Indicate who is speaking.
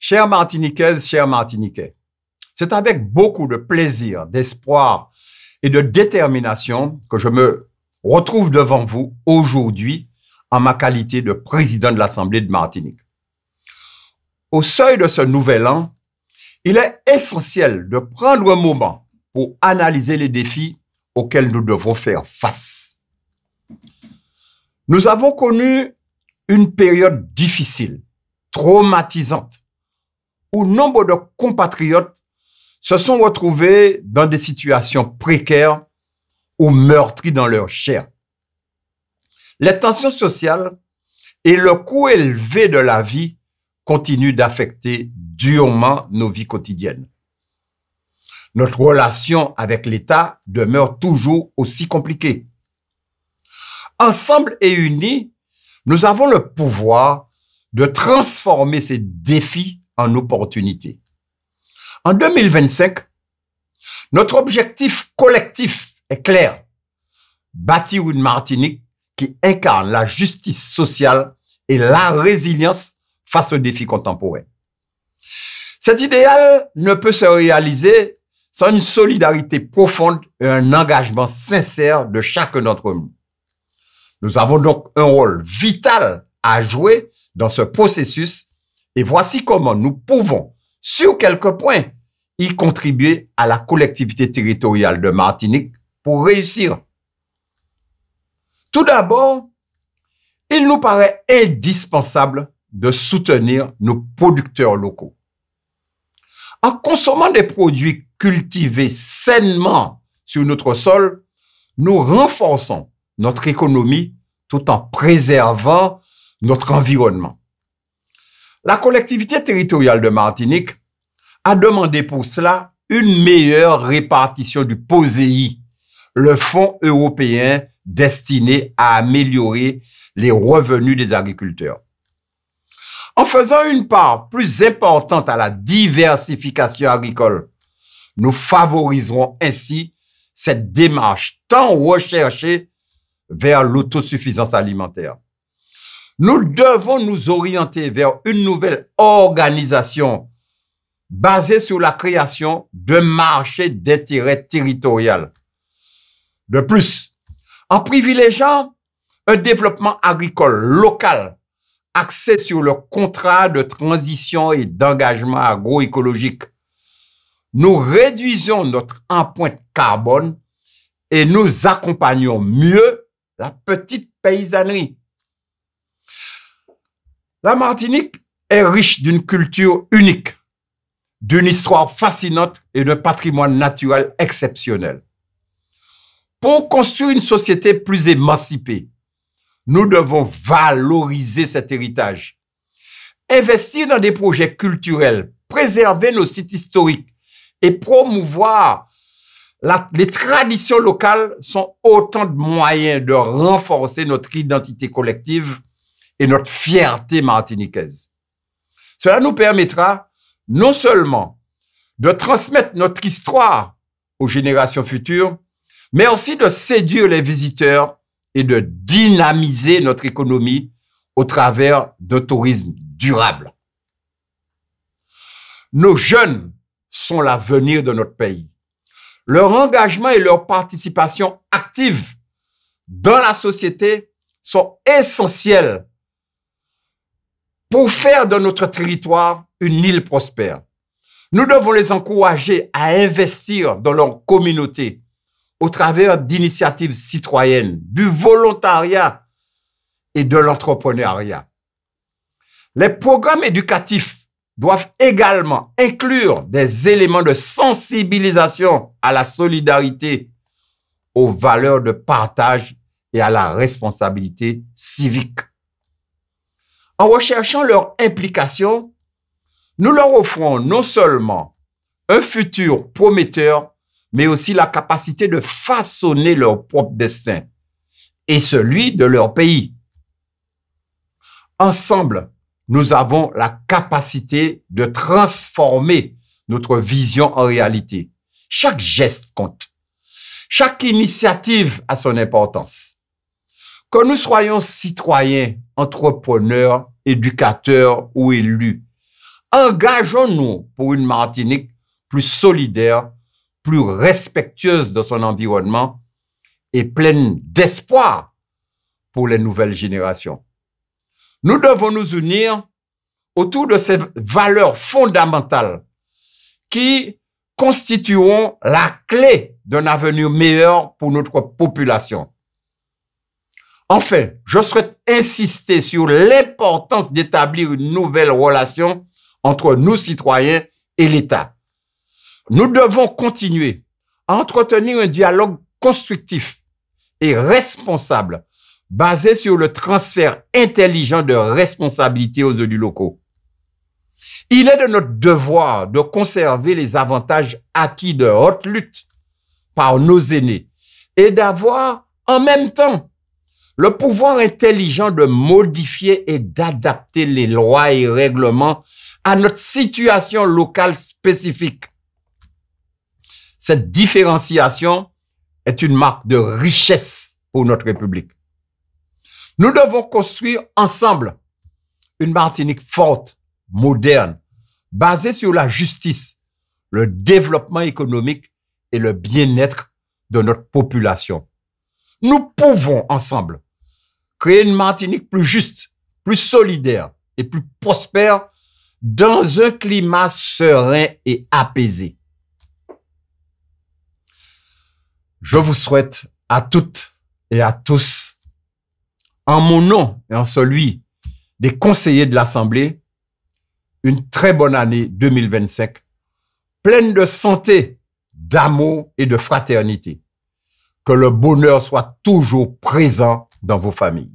Speaker 1: Chères Martiniquaises, chers Martiniquais, c'est avec beaucoup de plaisir, d'espoir et de détermination que je me retrouve devant vous aujourd'hui en ma qualité de président de l'Assemblée de Martinique. Au seuil de ce nouvel an, il est essentiel de prendre un moment pour analyser les défis auxquels nous devons faire face. Nous avons connu une période difficile, traumatisante, où nombre de compatriotes se sont retrouvés dans des situations précaires ou meurtris dans leur chair. Les tensions sociales et le coût élevé de la vie continuent d'affecter durement nos vies quotidiennes. Notre relation avec l'État demeure toujours aussi compliquée. Ensemble et unis, nous avons le pouvoir de transformer ces défis en opportunités. En 2025, notre objectif collectif est clair: bâtir une Martinique qui incarne la justice sociale et la résilience face aux défis contemporains. Cet idéal ne peut se réaliser sans une solidarité profonde et un engagement sincère de chacun d'entre nous. Nous avons donc un rôle vital à jouer dans ce processus et voici comment nous pouvons, sur quelques points, y contribuer à la collectivité territoriale de Martinique pour réussir. Tout d'abord, il nous paraît indispensable de soutenir nos producteurs locaux. En consommant des produits cultivés sainement sur notre sol, nous renforçons notre économie tout en préservant notre environnement. La collectivité territoriale de Martinique a demandé pour cela une meilleure répartition du POSEI, le fonds européen destiné à améliorer les revenus des agriculteurs. En faisant une part plus importante à la diversification agricole, nous favoriserons ainsi cette démarche tant recherchée vers l'autosuffisance alimentaire. Nous devons nous orienter vers une nouvelle organisation basée sur la création de marchés d'intérêt territorial. De plus, en privilégiant un développement agricole local axé sur le contrat de transition et d'engagement agroécologique, nous réduisons notre empreinte carbone et nous accompagnons mieux la petite paysannerie. La Martinique est riche d'une culture unique, d'une histoire fascinante et d'un patrimoine naturel exceptionnel. Pour construire une société plus émancipée, nous devons valoriser cet héritage, investir dans des projets culturels, préserver nos sites historiques et promouvoir les traditions locales sont autant de moyens de renforcer notre identité collective et notre fierté martiniquaise. Cela nous permettra non seulement de transmettre notre histoire aux générations futures, mais aussi de séduire les visiteurs et de dynamiser notre économie au travers d'un tourisme durable. Nos jeunes sont l'avenir de notre pays. Leur engagement et leur participation active dans la société sont essentiels pour faire de notre territoire une île prospère. Nous devons les encourager à investir dans leur communauté au travers d'initiatives citoyennes, du volontariat et de l'entrepreneuriat. Les programmes éducatifs doivent également inclure des éléments de sensibilisation à la solidarité, aux valeurs de partage et à la responsabilité civique. En recherchant leur implication, nous leur offrons non seulement un futur prometteur, mais aussi la capacité de façonner leur propre destin et celui de leur pays. Ensemble, nous avons la capacité de transformer notre vision en réalité. Chaque geste compte. Chaque initiative a son importance. Que nous soyons citoyens, entrepreneurs, éducateurs ou élus, Engageons-nous pour une Martinique plus solidaire, plus respectueuse de son environnement et pleine d'espoir pour les nouvelles générations. Nous devons nous unir autour de ces valeurs fondamentales qui constitueront la clé d'un avenir meilleur pour notre population. Enfin, je souhaite insister sur l'importance d'établir une nouvelle relation entre nous citoyens et l'État. Nous devons continuer à entretenir un dialogue constructif et responsable basé sur le transfert intelligent de responsabilités aux élus locaux. Il est de notre devoir de conserver les avantages acquis de haute lutte par nos aînés et d'avoir en même temps le pouvoir intelligent de modifier et d'adapter les lois et règlements à notre situation locale spécifique. Cette différenciation est une marque de richesse pour notre République. Nous devons construire ensemble une Martinique forte, moderne, basée sur la justice, le développement économique et le bien-être de notre population. Nous pouvons ensemble créer une Martinique plus juste, plus solidaire et plus prospère dans un climat serein et apaisé. Je vous souhaite à toutes et à tous, en mon nom et en celui des conseillers de l'Assemblée, une très bonne année 2025, pleine de santé, d'amour et de fraternité. Que le bonheur soit toujours présent dans vos familles.